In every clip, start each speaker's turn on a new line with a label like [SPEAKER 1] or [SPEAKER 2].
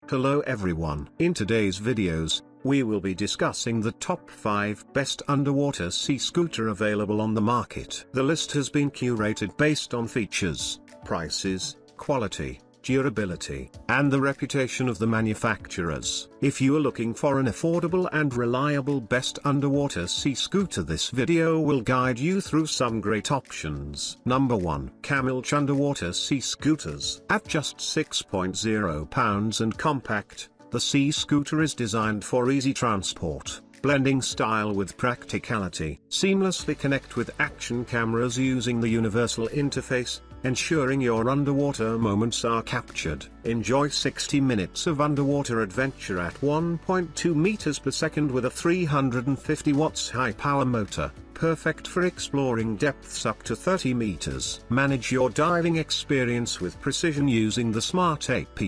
[SPEAKER 1] Hello everyone. In today's videos, we will be discussing the top 5 best underwater sea scooter available on the market. The list has been curated based on features, prices, quality, durability, and the reputation of the manufacturers. If you are looking for an affordable and reliable best underwater sea scooter, this video will guide you through some great options. Number 1. Camolech Underwater Sea Scooters. At just 6.0 pounds and compact, the sea scooter is designed for easy transport, blending style with practicality. Seamlessly connect with action cameras using the universal interface, ensuring your underwater moments are captured. Enjoy 60 minutes of underwater adventure at 1.2 meters per second with a 350 watts high-power motor, perfect for exploring depths up to 30 meters. Manage your diving experience with precision using the smart app,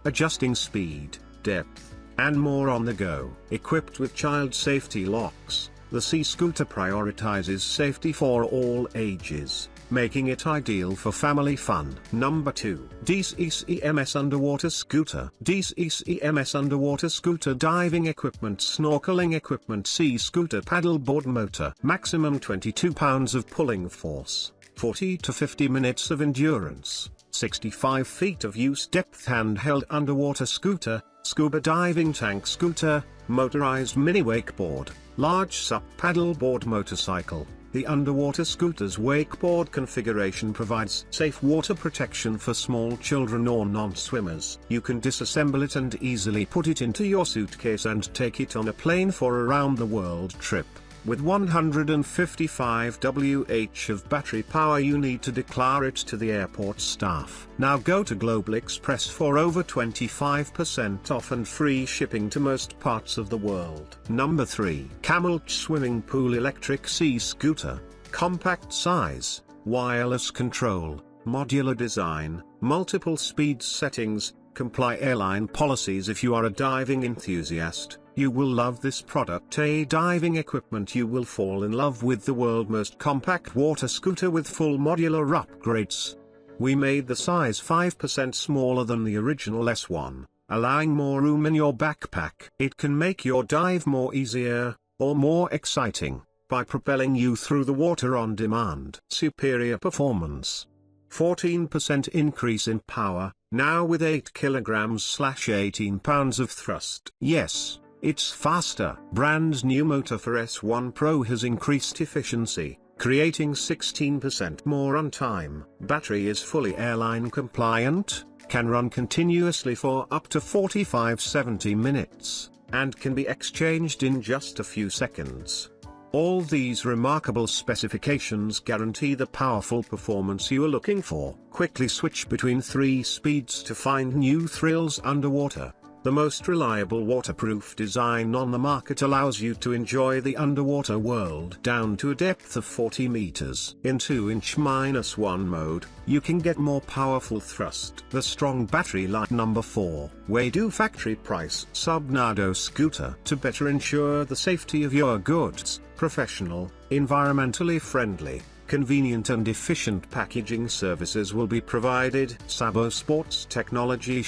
[SPEAKER 1] adjusting speed, depth, and more on the go. Equipped with child safety locks, the sea scooter prioritizes safety for all ages, making it ideal for family fun. Number 2. DCCMS Underwater Scooter. DCCMS Underwater Scooter Diving Equipment, Snorkeling Equipment, Sea Scooter Paddleboard Motor. Maximum 22 pounds of pulling force, 40 to 50 minutes of endurance, 65 feet of use depth. Handheld underwater scooter, scuba diving tank scooter, motorized mini wakeboard, large SUP paddleboard motorcycle. The underwater scooter's wakeboard configuration provides safe water protection for small children or non-swimmers. You can disassemble it and easily put it into your suitcase and take it on a plane for a round-the-world trip. With 155 Wh of battery power, you need to declare it to the airport staff. Now go to Aliexpress for over 25% off and free shipping to most parts of the world. Number 3. Camolech Swimming Pool Electric Sea Scooter. Compact size, wireless control, modular design, multiple speed settings, comply airline policies. If you are a diving enthusiast, you will love this product. A diving equipment, you will fall in love with the world's most compact water scooter with full modular upgrades. We made the size 5% smaller than the original S1, allowing more room in your backpack. It can make your dive more easier, or more exciting, by propelling you through the water on demand. Superior performance. 14% increase in power, now with 8 kilograms/18 pounds of thrust. Yes, it's faster. Brand new motor for S1 Pro has increased efficiency, creating 16% more runtime. Battery is fully airline compliant, can run continuously for up to 45-70 minutes, and can be exchanged in just a few seconds. All these remarkable specifications guarantee the powerful performance you are looking for. Quickly switch between 3 speeds to find new thrills underwater. The most reliable waterproof design on the market allows you to enjoy the underwater world down to a depth of 40 meters. In 2-inch-1 mode, you can get more powerful thrust. The strong battery life. Number 4. Waydoo Factory Price Subnado Scooter. To better ensure the safety of your goods, professional, environmentally friendly, convenient and efficient packaging services will be provided. Sabo Sports Technology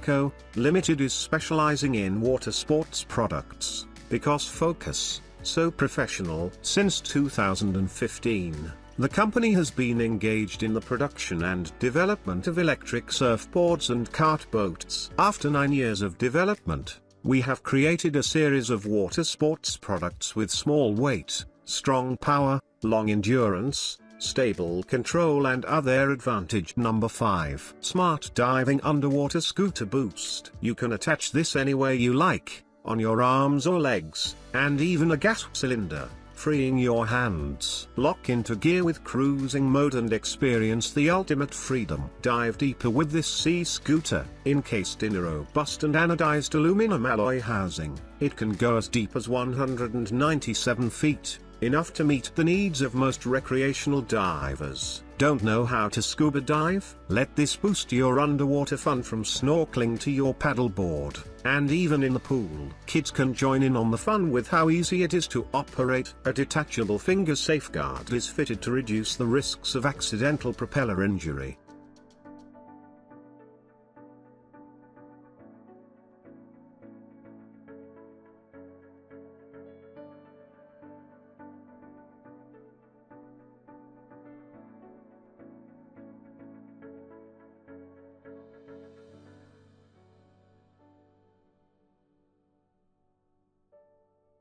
[SPEAKER 1] Co. Limited is specializing in water sports products, because focus, so professional. Since 2015, the company has been engaged in the production and development of electric surfboards and cart boats. After 9 years of development, we have created a series of water sports products with small weight, strong power, long endurance, stable control and other advantage. Number 5. Smart Diving Underwater Scooter Boost. You can attach this anywhere you like, on your arms or legs, and even a gas cylinder, freeing your hands. Lock into gear with cruising mode and experience the ultimate freedom. Dive deeper with this sea scooter. Encased in a robust and anodized aluminum alloy housing, it can go as deep as 197 feet, enough to meet the needs of most recreational divers. Don't know how to scuba dive? Let this boost your underwater fun, from snorkeling to your paddleboard, and even in the pool. Kids can join in on the fun with how easy it is to operate. A detachable finger safeguard is fitted to reduce the risks of accidental propeller injury.